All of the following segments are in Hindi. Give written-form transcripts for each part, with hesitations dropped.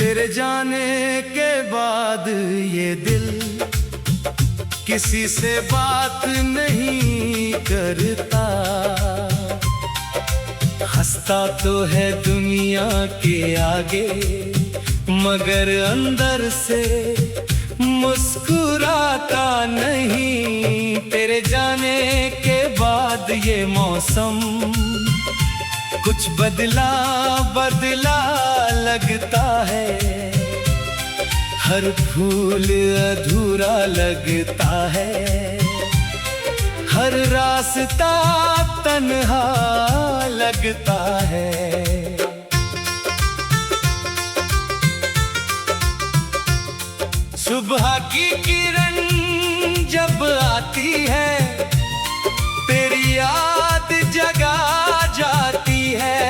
तेरे जाने के बाद ये दिल किसी से बात नहीं करता। हंसता तो है दुनिया के आगे, मगर अंदर से मुस्कुराता नहीं। तेरे जाने के बाद ये मौसम कुछ बदला बदला लगता है। हर फूल अधूरा लगता है, हर रास्ता तन्हा लगता है। सुबह की किरण जब आती है, तेरी याद जगा जाती है।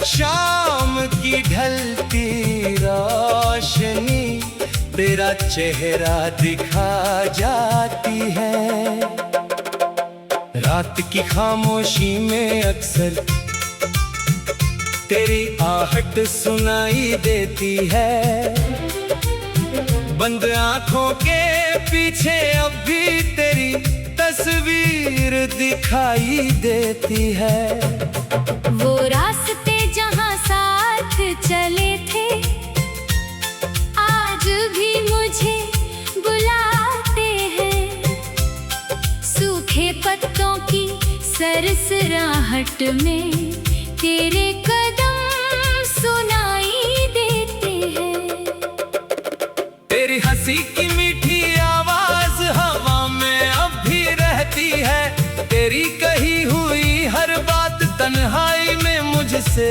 शाम की ढलती रोशनी तेरा चेहरा दिखा जाती है। रात की खामोशी में अक्सर तेरी आहट सुनाई देती है। बंद आंखों के पीछे अब भी तेरी तस्वीर दिखाई देती है। वो रास्ते जहां साथ चले थे, आज भी मुझे बुलाते हैं। सूखे पत्तों की सरसराहट में तेरे कदम सुनाई देते हैं। तेरी हंसी की मीठी आवाज हवा में अब भी रहती है। तेरी कही हुई हर बात तन्हाई में मुझसे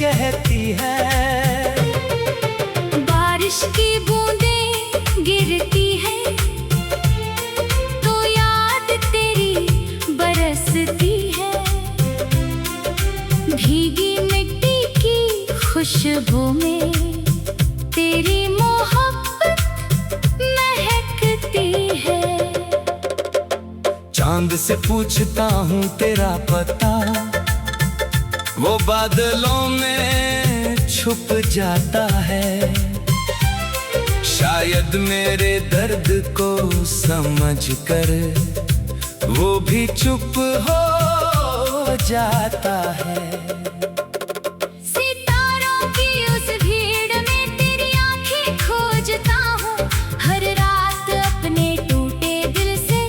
कहती है। बारिश की बूंदें गिरती है तो याद तेरी बरसती है। भीगी मिट्टी की खुशबू में तेरी मोहब्बत महकती है। चांद से पूछता हूँ तेरा पता, वो बादलों में छुप जाता है। शायद मेरे दर्द को समझकर वो भी चुप हो जाता है। सितारों की उस भीड़ में तेरी आंखें खोजता हूँ। हर रात अपने टूटे दिल से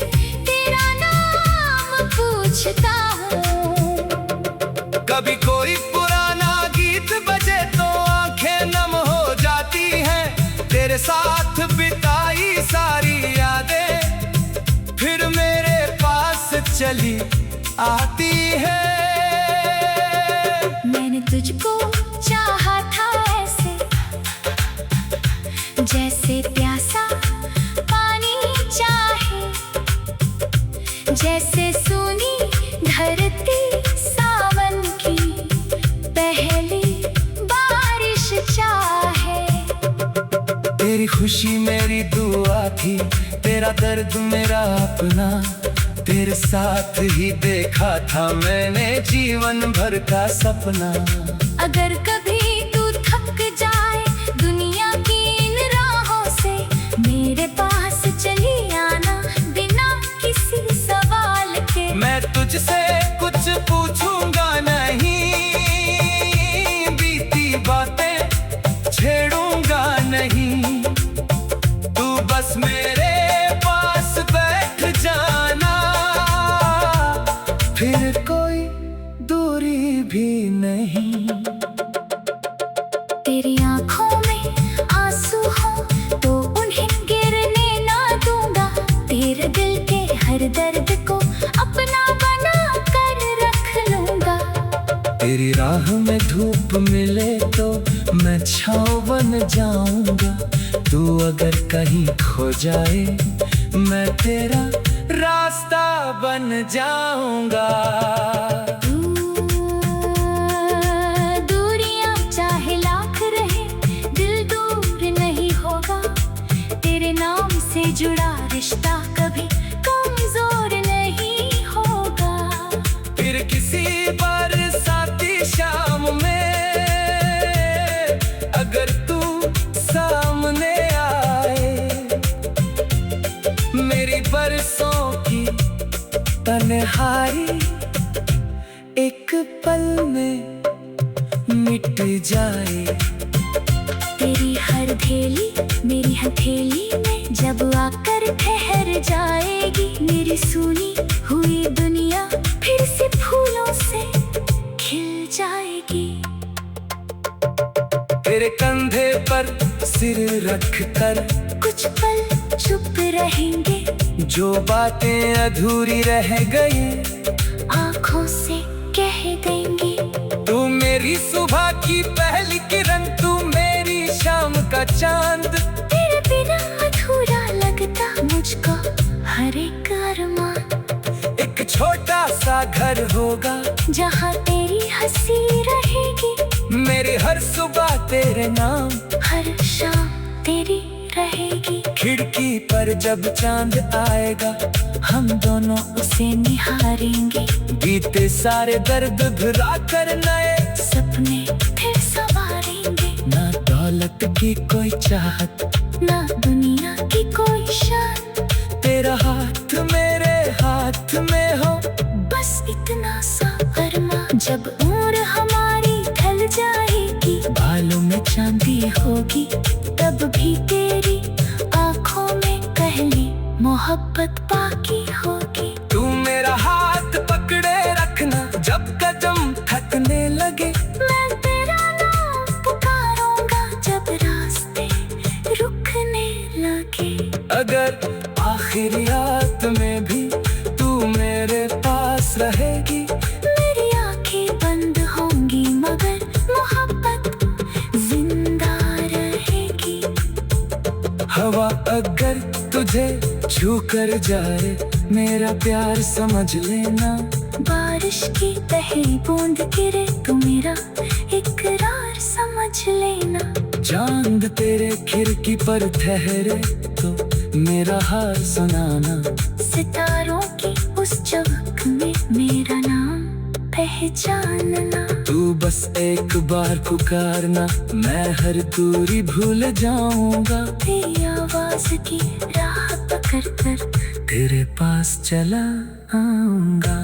तेरा नाम पूछता हूँ। कभी कोई पुराना गीत बजे तो आंखें नम हो जाती हैं। तेरे साथ बिताई सारी यादें फिर मेरे पास चली आती है। मैंने तुझको चाहा था ऐसे, जैसे प्यासा पानी चाहे। जैसे सुनी धरती सावन की पहली बारिश चाहे। तेरी खुशी मेरी दुआ थी, तेरा दर्द मेरा अपना। तेरे साथ ही देखा था मैंने जीवन भर का सपना। अगर कभी तू थक जाए दुनिया की इन राहों से, मेरे पास चली आना बिना किसी सवाल के। मैं तुझसे कुछ पूछूंगा नहीं, बीती बातें छेड़ूंगा नहीं। तू बस मेरे पास बैठ जाना, फिर कोई दूरी भी नहीं। तेरी आंखों में आंसू हो तो उन्हें गिरने ना दूंगा। तेरे दिल के हर दर्द को अपना बना कर रख लूंगा। तेरी राह में धूप मिले तो मैं छाँव बन जाऊंगा। तू अगर कहीं खो जाए मैं तेरा रास्ता बन जाऊंगा। दूरियां चाहे लाख रहे, दिल दूर नहीं होगा। तेरे नाम से जुड़ा रिश्ता कभी कमजोर नहीं होगा। फिर किसी बरसाती शाम में तन्हाई एक पल में मिट जाए। तेरी हर धेली मेरी हथेली में जब आकर ठहर जाएगी, मेरी सुनी हुई दुनिया फिर से फूलों से खिल जाएगी। तेरे कंधे पर सिर रख कर कुछ पल चुप रहेंगे, जो बातें अधूरी रह गई आंखों से कह देंगे। तू मेरी सुबह की पहली किरण, तू मेरी शाम का चांद। तेरे बिना अधूरा लगता मुझको हर एक अरमान। एक छोटा सा घर होगा जहाँ तेरी हंसी रहेगी, मेरी हर सुबह तेरे नाम, हर शाम तेरी रहेगी। खिड़की पर जब चांद आएगा हम दोनों उसे निहारेंगे, बीते सारे दर्द भुला कर नए सपने फिर संवारेंगे। ना दौलत की कोई चाहत, ना दुनिया की कोई शान, तेरा हाथ मेरे हाथ में हो, बस इतना सा अरमान। जब उम्र हमारी ढल जाएगी, बालों में चांदी होगी, तब भी तेरी आंखों में पहली मोहब्बत बाकी होगी। तू मेरा हाथ पकड़े रखना जब कदम थकने लगे, मैं तेरा नाम पुकारूंगा जब रास्ते रुकने लगे। अगर आखिरियात में भी तू मेरे पास रहेगी, मेरी आंखें बंद होंगी मगर मोहब्बत जिंदा रहेगी। हवा अगर तुझे छू कर जाए, मेरा प्यार समझ लेना। बारिश की पहली बूंद गिरे तो मेरा इकरार समझ लेना। चांद तेरे खिड़की पर ठहरे तो मेरा हाल सुनाना। सितारों की उस चमक में मेरा नाम पहचानना। तू बस एक बार पुकारना, मैं हर दूरी भूल जाऊंगा। तेरी आवाज की राह पकड़ कर तेरे पास चला आऊंगा।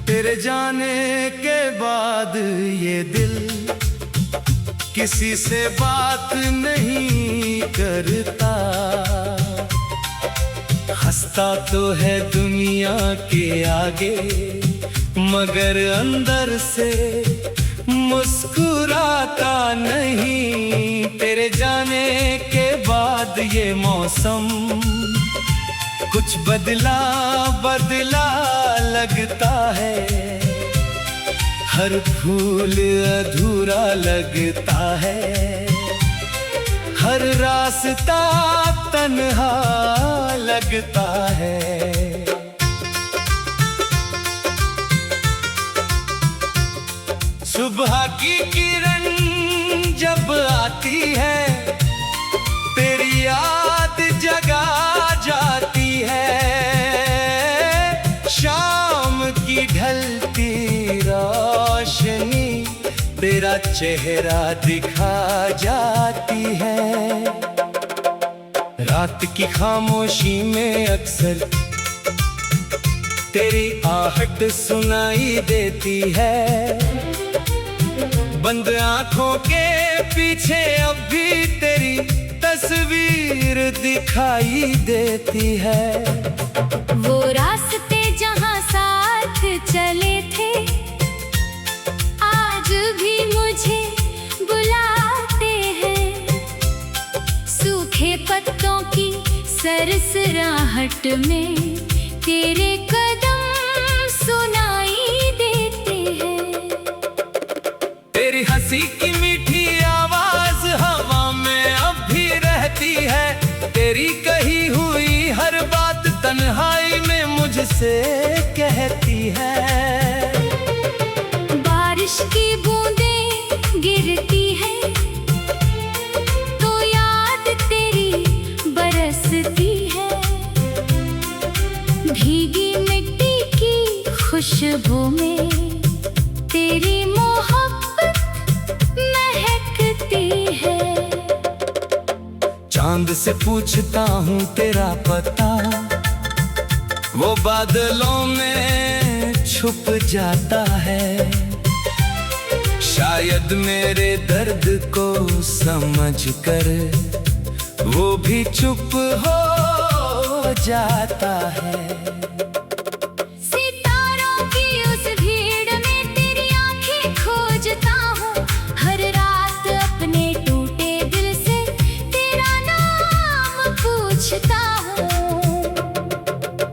तेरे जाने के बाद ये दिल किसी से बात नहीं करता। हंसता तो है दुनिया के आगे, मगर अंदर से मुस्कुराता नहीं। तेरे जाने के बाद ये मौसम कुछ बदला बदला लगता है। हर फूल अधूरा लगता है, हर रास्ता तन्हा लगता है। सुबह की किरण जब आती है, तेरी याद जगा जाती है। शाम की ढलती रोशनी तेरा चेहरा दिखा जाती है। रात की खामोशी में अक्सर तेरी आहट सुनाई देती है। बंद आंखों के पीछे अब भी तेरी तस्वीर दिखाई देती है। वो रास्ते जहाँ साथ चले थे, आज भी मुझे बुलाते हैं। सूखे पत्तों की सरसराहट में तेरे कदम सुनाई देते हैं। तेरी हंसी की मीठी आवाज हवा में अब भी रहती है। तेरी कही हुई हर बात तन्हाई में मुझसे कहती है। बारिश की बूंदें गिरती है तो याद तेरी बरसती भीगी मिट्टी की खुशबू में तेरी मोहब्बत महकती है। चांद से पूछता हूँ तेरा पता, वो बादलों में छुप जाता है। शायद मेरे दर्द को समझकर वो भी चुप हो जाता है। सितारों की उस भीड़ में तेरी आंखें खोजता हूँ, हर रात अपने टूटे दिल से तेरा नाम पूछता हूँ।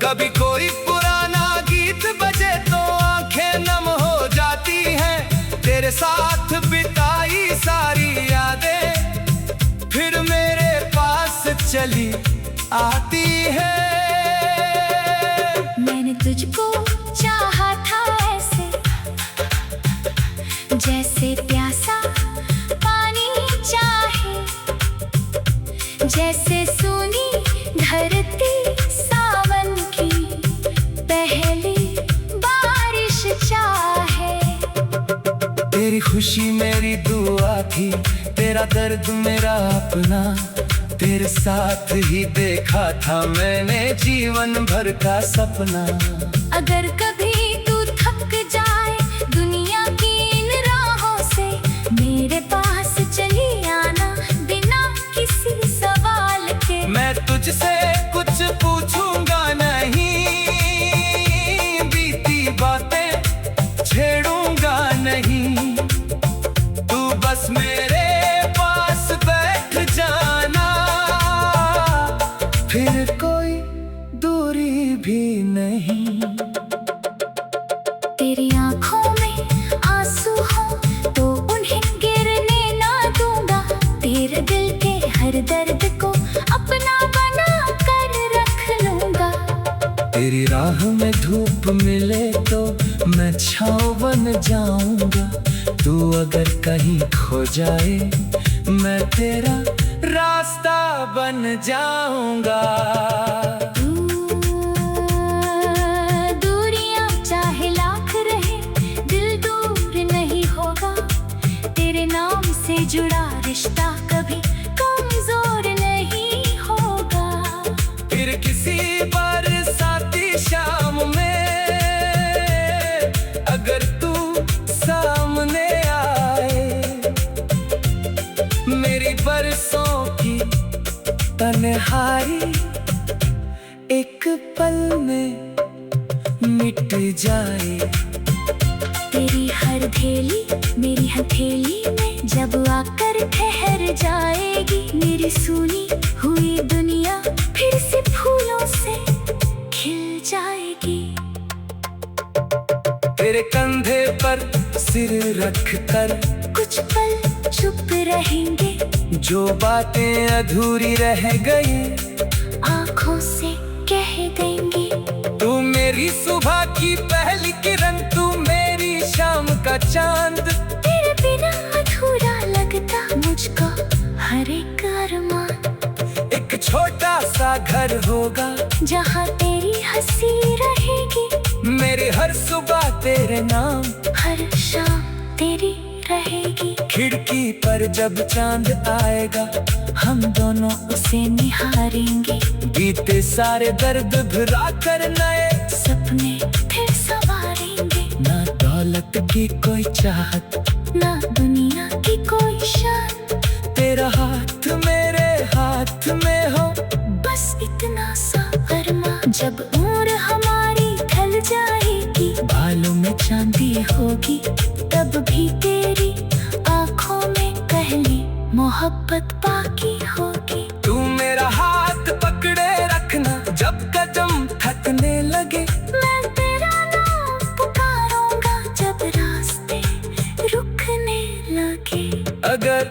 कभी कोई पुराना गीत बजे तो आंखें नम हो जाती हैं। तेरे साथ बिताई सारी यादें फिर मेरे पास चली आती है। मैंने तुझको चाहा था ऐसे, जैसे प्यासा पानी चाहे, जैसे सूनी धरती सावन की पहली बारिश चाहे। तेरी खुशी मेरी दुआ थी, तेरा दर्द मेरा अपना। तेरे साथ ही देखा था मैंने जीवन भर का सपना। अगर कभी तू थक जाए दुनिया की इन राहों से, मेरे पास चली आना बिना किसी सवाल के। मैं तुझसे कुछ पूछूंगा नहीं, बीती बातें छेड़ूंगा नहीं। तू बस मेरे पास बैठ जाना, फिर कोई दूरी भी नहीं। तेरी आंखों में आंसू हो तो उन्हें गिरने ना दूंगा। तेरे दिल के हर दर्द को अपना बना कर रख लूंगा। तेरी राह में धूप मिले तो मैं छाँव बन जाऊंगा। तू अगर कहीं खो जाए मैं तेरा रास्ता बन जाऊंगा। दूरियां चाहे लाख रहे दिल दूर नहीं होगा। तेरे नाम से जुड़ा रिश्ता कभी कमजोर नहीं होगा। फिर किसी बरसाती शाम में अगर तू सामने आए, मेरी बरसों की तन्हाई एक पल में मिट जाए। तेरी हर धेली मेरी हथेली में जब आकर ठहर जाएगी। मेरी सूनी हुई दुनिया फिर से फूलों से खिल जाएगी। तेरे कंधे पर सिर रख कर कुछ पल चुप रहेंगे, जो बातें अधूरी रह गई आंखों से कह देंगे। तू मेरी सुबह की पहली किरण, तू मेरी शाम का चांद। तेरे बिना अधूरा लगता मुझको हर एक अरमान। एक छोटा सा घर होगा जहाँ तेरी हंसी रहेगी। मेरी हर सुबह तेरे नाम, हर शाम तेरी रहेगी। खिड़की पर जब चांद आएगा हम दोनों उसे निहारेंगे। बीते सारे दर्द भुला कर नए सपने फिर संवारेंगे। ना दौलत की कोई चाहत, ना दुनिया की कोई शान। तेरा हाथ मेरे हाथ में हो, बस इतना सा अरमान। जब उम्र हमारी ढल जाएगी, बालों में चांदी होगी, तब भी तेरी आंखों में पहली मोहब्बत बाकी होगी। तू मेरा हाथ पकड़े रखना जब कदम थकने लगे। मैं तेरा नाम पुकारूंगा जब रास्ते रुकने लगे। अगर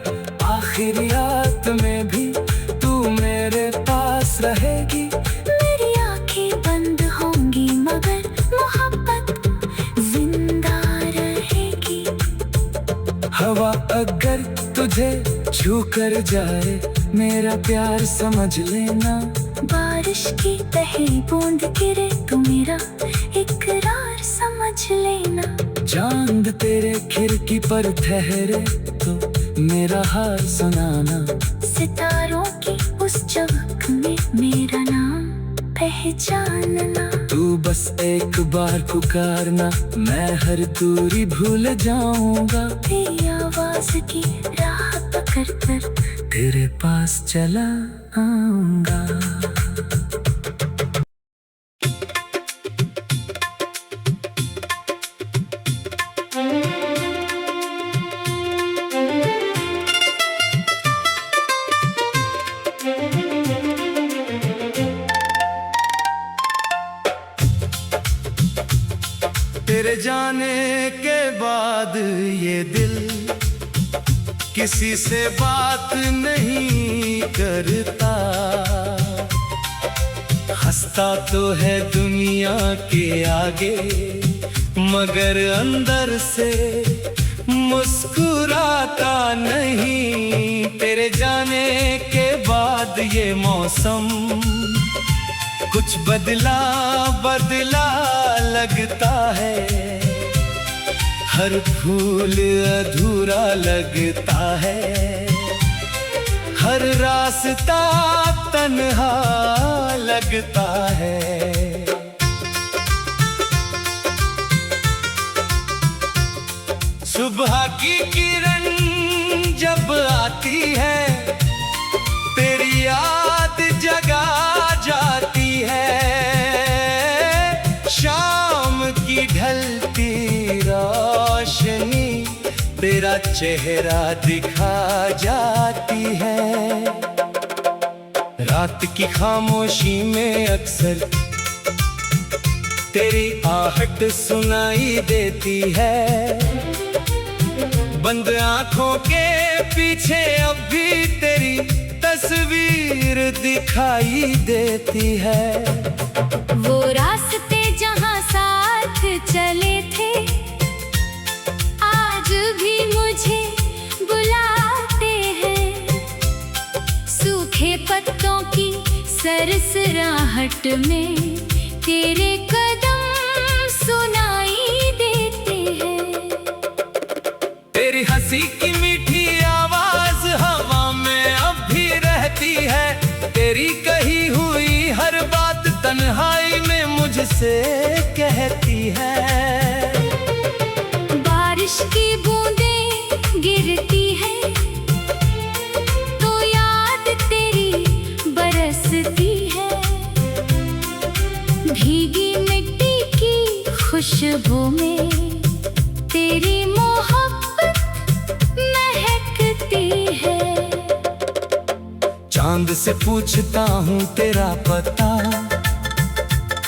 आखिरियात में भी तू मेरे पास रहेगी, मेरी आंखें बंद होंगी मगर मोहब्बत जिंदा रहेगी। हवा अगर तुझे छू कर जाए मेरा प्यार समझ लेना। बारिश की पहली बूंद गिरे तो मेरा इकरार समझ लेना। चांद तेरे खिड़की पर ठहरे तो मेरा हाल सुनाना। सितारों की उस चमक में मेरा नाम पहचानना। तू बस एक बार पुकारना, मैं हर दूरी भूल जाऊंगा। तेरी आवाज की राह पकड़ कर तेरे पास चला आऊंगा। तेरे जाने के बाद ये दिल किसी से बात नहीं करता। हंसता तो है दुनिया के आगे, मगर अंदर से मुस्कुराता नहीं। तेरे जाने के बाद ये मौसम कुछ बदला बदला लगता है। हर फूल अधूरा लगता है, हर रास्ता तन्हा लगता है। सुबह की किरण जब आती है, तेरी याद जगा जाती है। शाम की ढलती रोशनी तेरा चेहरा दिखा जाती है। रात की खामोशी में अक्सर तेरी आहट सुनाई देती है। बंद आंखों के पीछे अब भी तेरी तस्वीर दिखाई देती है। वो रास्ते जहाँ साथ चले थे आज भी मुझे बुलाते हैं। सूखे पत्तों की सरसराहट में तेरे कदम सुनाई देते हैं। तेरी हंसी की मीठी आवाज हवा में अब भी रहती है। तेरी कही हुई हर बात तन्हाई में मुझसे कहती है। बारिश की बूंदें गिरती है तो याद तेरी बरसती है। भीगी मिट्टी की खुशबू में तेरी मोहब्बत महकती है। चांद से पूछता हूँ तेरा पता,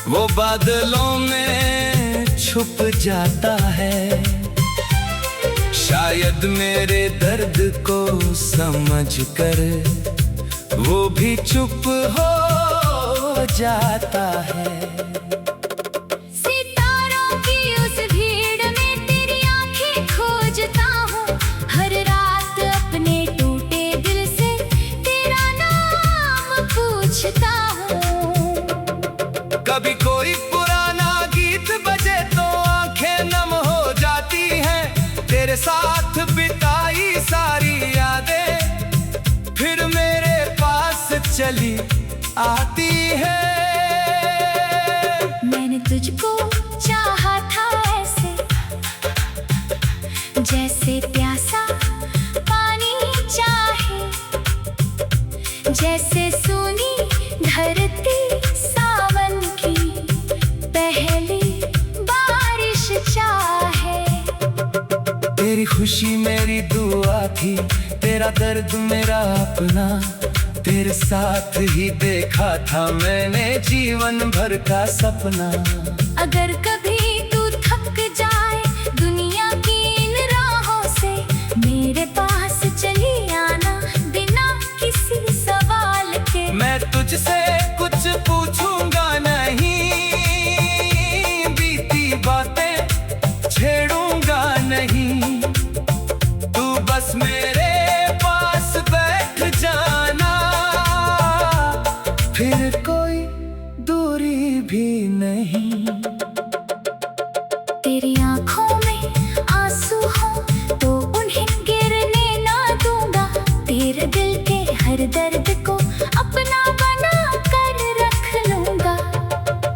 वो बादलों में छुप जाता है। शायद मेरे दर्द को समझकर वो भी चुप हो जाता है। सितारों की उस भीड़ में तेरी आंखें खोजता हूँ। हर रात अपने टूटे दिल से तेरा नाम पूछता हूँ। कभी कोई पुराना गीत बजे तो आंखें नम हो जाती हैं। तेरे साथ बिताई सारी यादें फिर मेरे पास चली आती है। मैंने तुझको चाहा था ऐसे जैसे प्यासा पानी चाहे। जैसे सोनी धरती सावन की पहली बारिश चाहे। तेरी खुशी मेरी दुआ थी, तेरा दर्द मेरा अपना। तेरे साथ ही देखा था मैंने जीवन भर का सपना। अगर कभी तू थक जाए दुनिया की इन राहों से, मेरे पास चली आना बिना किसी सवाल के। मैं तुझसे कुछ पूछूंगा नहीं, बीती बातें छेड़ूंगा नहीं। तू बस मेरे पास बैठ जाना, फिर कोई नहीं। तेरी आंखों में आंसू हो तो उन्हें गिरने ना दूंगा। तेरे दिल के हर दर्द को अपना बना कर रख लूंगा।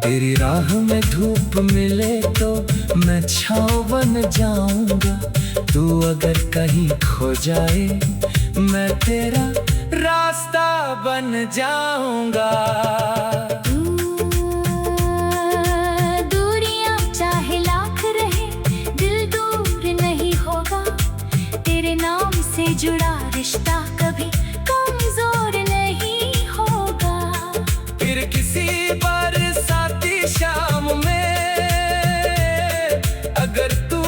तेरी राह में धूप मिले तो मैं छाँव बन जाऊंगा। तू अगर कहीं खो जाए मैं तेरा रास्ता बन जाऊंगा। दूरियां चाहे लाख रहे दिल दूर नहीं होगा। तेरे नाम से जुड़ा रिश्ता कभी कमजोर नहीं होगा। फिर किसी बरसाती शाम में अगर तू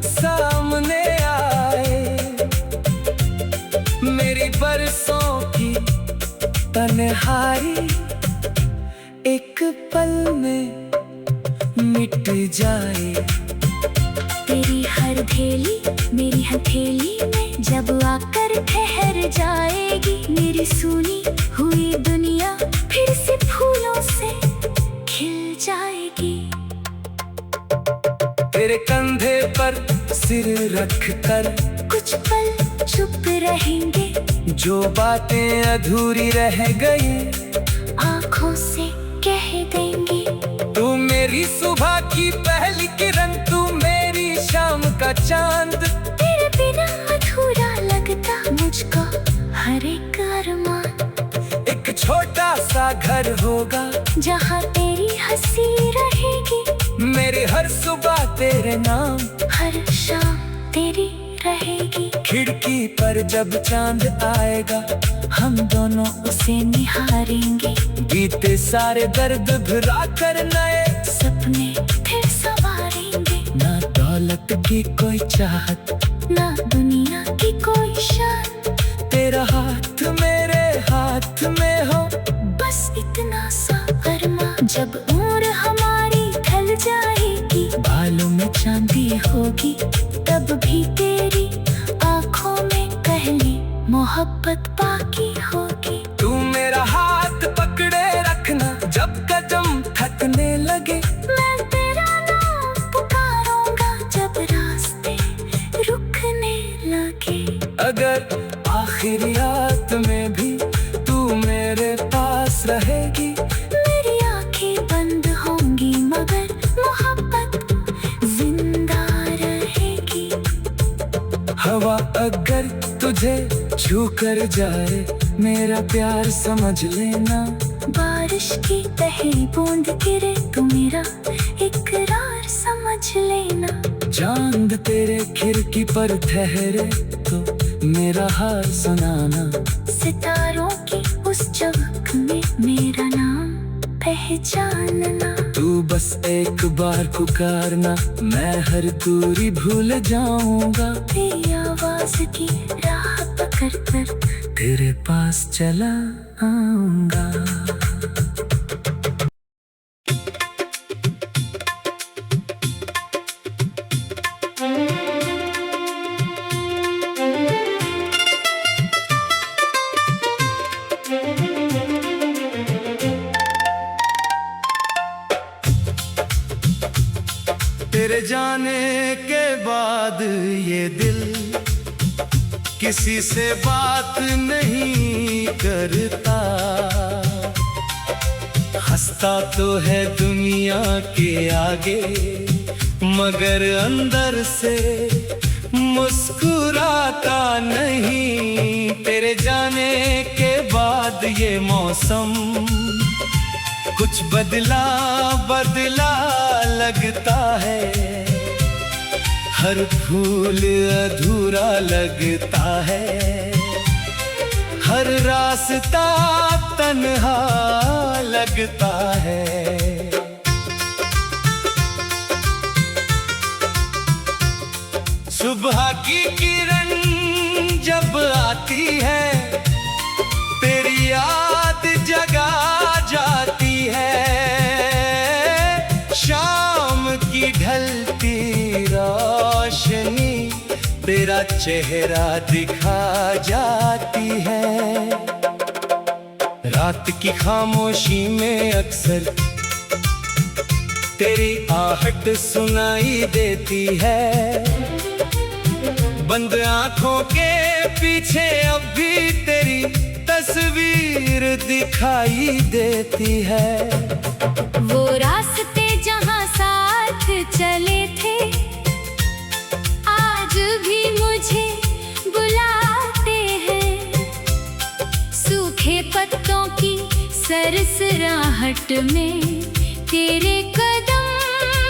सामने आए, मेरी बरसों की तन्हाई एक पल में मिट जाए। तेरी हर धेली मेरी हथेली में जब आकर ठहर जाएगी। मेरी सुनी हुई दुनिया फिर से फूलों से खिल जाएगी। तेरे कंधे पर सिर रख कर कुछ पल चुप रहेंगे। जो बातें अधूरी रह गई आँखों से कह देंगे। तू मेरी सुबह की पहली किरण, तू मेरी शाम का चांद। तेरे बिना अधूरा लगता मुझको हर एक अरमान। एक छोटा सा घर होगा जहाँ तेरी हंसी रहेगी। मेरी हर सुबह तेरे नाम, हर शाम तेरी रहेगी। खिड़की पर जब चांद आएगा हम दोनों उसे निहारेंगे। बीते सारे दर्द भुला कर नए सपने फिर संवारेंगे। ना दौलत की कोई चाहत, ना दुनिया की कोई शान। तेरा हाथ मेरे हाथ में हो, बस इतना सा अरमा। जब उम्र हमारी ढल जाएगी, बालों में चांदी होगी, तब भी तेरी आँखों में पहली मोहब्बत बाकी होगी। तू मेरा हाथ पकड़े रखना जब कदम थकने लगे। मैं तेरा नाम पुकारूंगा जब रास्ते रुकने लगे। अगर आखिरियात में भी तू मेरे पास रहेगी। मेरी आंखें बंद होंगी मगर मोहब्बत जिंदा रहेगी। हवा अगर तुझे छू कर जाए मेरा प्यार समझ लेना। बारिश की पहली बूंद गिरे तो मेरा इकरार समझ लेना। चांद तेरे खिड़की पर ठहरे तो मेरा हाल सुनाना। सितारों की उस चमक में मेरा नाम पहचानना। तू बस एक बार पुकारना, मैं हर दूरी भूल जाऊंगा। तेरी आवाज की राह पकड़ कर तेरे पास चला आऊंगा। तेरे जाने के बाद ये दिल किसी से बात नहीं करता। हंसता तो है दुनिया के आगे मगर अंदर से मुस्कुराता नहीं। तेरे जाने के बाद ये मौसम कुछ बदला बदला लगता है। हर फूल अधूरा लगता है, हर रास्ता तन्हा लगता है। सुबह की किरण जब आती है तेरी याद जगा जाती है। शाम की ढलती रोशनी तेरा चेहरा दिखा जाती है। रात की खामोशी में अक्सर तेरी आहट सुनाई देती है। बंद आंखों के पीछे अब भी तेरी तस्वीर दिखाई देती है। वो रास्ते जहाँ साथ चले थे आज भी मुझे बुलाते हैं। सूखे पत्तों की सरसराहट में तेरे कदम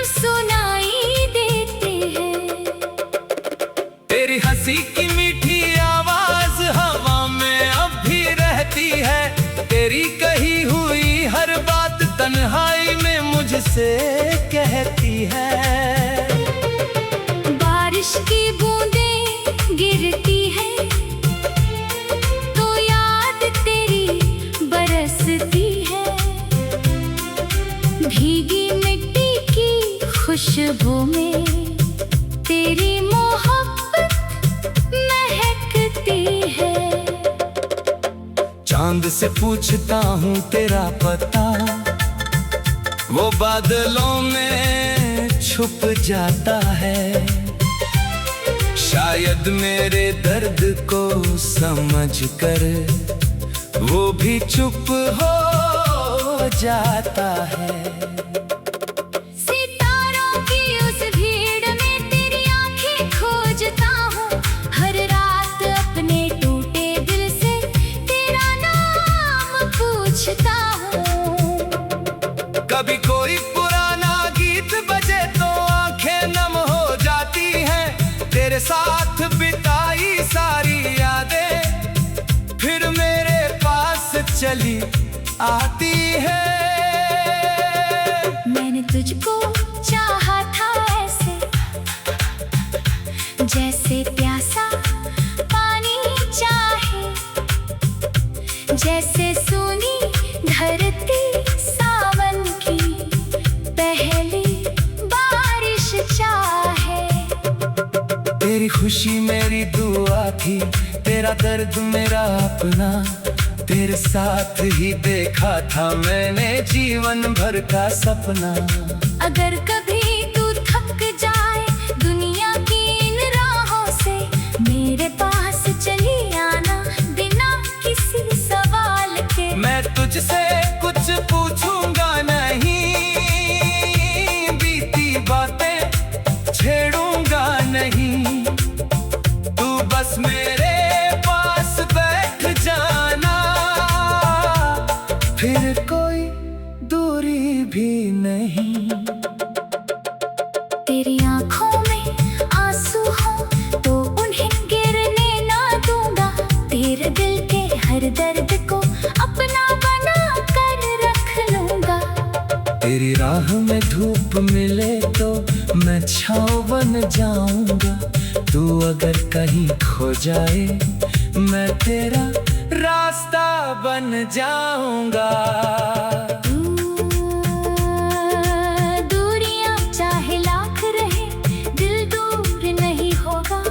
सुनाई देते हैं। तेरी हंसी की मीठी आवाज हवा में अब भी रहती है। तेरी कही हुई हर बात तन्हाई में मुझसे कहती है। बारिश की बूंदें गिरती है तो याद तेरी बरसती है। भीगी मिट्टी की खुशबू में तेरी मोहब्बत महकती है। चांद से पूछता हूँ तेरा पता, वो बादलों में छुप जाता है। शायद मेरे दर्द को समझकर वो भी चुप हो जाता है। सितारों की उस भीड़ में तेरी आंखें खोजता हूँ। हर रात अपने टूटे दिल से तेरा नाम पूछता हूँ। कभी कोई पुराना गीत बजे तो आंखें नम हो जाती हैं। तेरे साथ बिताई सारी यादें फिर मेरे पास चली आती है। मैंने तुझको चाहा था ऐसे जैसे प्यासा पानी चाहे, जैसे सुनी धरती सावन की पहली बारिश चाहे। तेरी खुशी मेरी दुआ थी, तेरा दर्द मेरा अपना। तेरे साथ ही देखा था मैंने जीवन भर का सपना। अगर कभी तू थक जाए दुनिया की इन राहों से, मेरे पास चली आना बिना किसी सवाल के। मैं तुझसे कुछ पूछूंगा नहीं, बीती बातें छेड़ूंगा नहीं। तू बस मेरे पास बैठ जाना, फिर कोई दूरी भी नहीं। तेरी आंखों में आंसू हो तो उन्हें गिरने ना दूंगा। तेरे दिल के हर दर्द को अपना बना कर रख लूंगा। तेरी राह में धूप मिले तो मैं छाँव बन जाऊंगा। तू अगर कहीं खो जाए मैं तेरा रास्ता बन जाऊंगा। दूरियां चाहे लाख रहे दिल दूर नहीं होगा।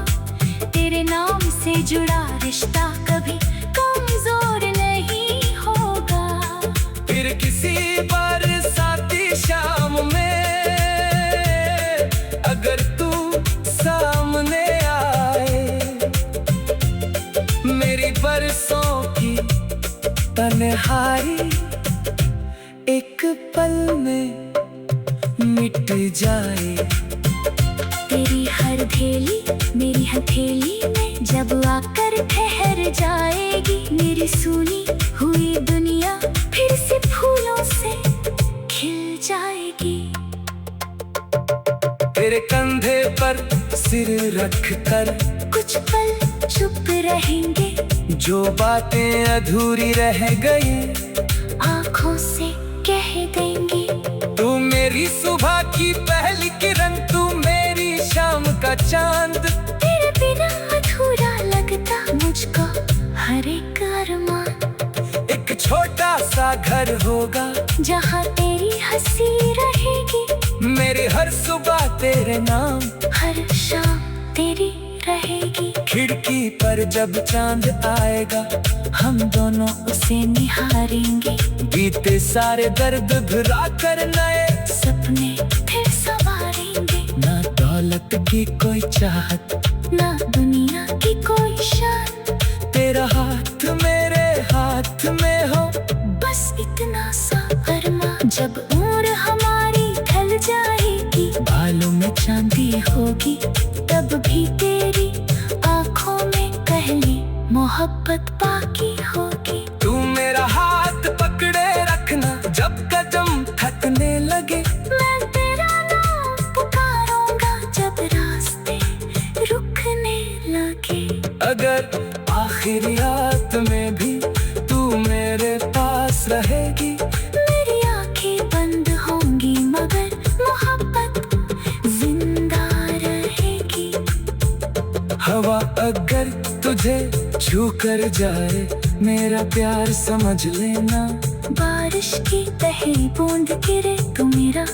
तेरे नाम से जुड़ा रिश्ता कभी कमजोर नहीं होगा। फिर किसी बरसाती शाम में अगर तू सामने आए, मेरी बरसों की तन्हाई एक पल में मिट जाए। तेरी हर धेली मेरी हथेली में जब आकर ठहर जाएगी। मेरी सुनी हुई दुनिया फिर से फूलों से खिल जाएगी। तेरे कंधे पर सिर रख कर कुछ पल चुप रहेंगे। जो बातें अधूरी रह गई आंखों से कह देंगे। तू मेरी सुबह की पहली किरण, तू मेरी शाम का चांद। तेरे बिना अधूरा लगता मुझको हर एक अरमान। एक छोटा सा घर होगा जहाँ तेरी हंसी रहेगी। मेरी हर सुबह तेरे नाम, हर शाम तेरी रहेगी। खिड़की पर जब चांद आएगा हम दोनों उसे निहारेंगे। बीते सारे दर्द भुला कर नए सपने की कोई चाहत, ना दुनिया की कोई शान। तेरा हाथ मेरे हाथ में हो, बस इतना सा अरमा। जब उम्र हमारी ढल जाएगी, बालों में चांदी होगी, तब भी तेरी आंखों में पहली मोहब्बत बाकी होगी। तू मेरा हाथ पकड़े रखना, जब कदम थकने लगे। मैं तेरा नाम पुकारूंगा, जब रास्ते रुकने लगे। अगर आखिरियात में भी तू मेरे पास रहेगी, मेरी आंखें बंद होंगी मगर मोहब्बत जिंदा रहेगी। हवा अगर तुझे छू कर जाए, मेरा प्यार समझ लेना। बारिश की पहली बूंद गिरे तो मेरा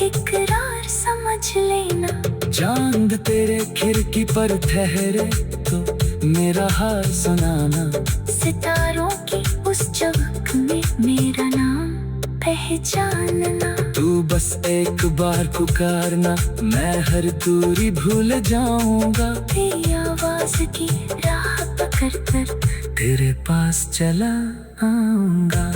इकरार समझ लेना। चांद तेरे खिड़की पर ठहरे तो मेरा हाल सुनाना। सितारों की उस चमक में मेरा नाम पहचानना। तू बस एक बार पुकारना, मैं हर दूरी भूल जाऊंगा। तेरी आवाज की राह पकड़ कर तेरे पास चला आऊंगा।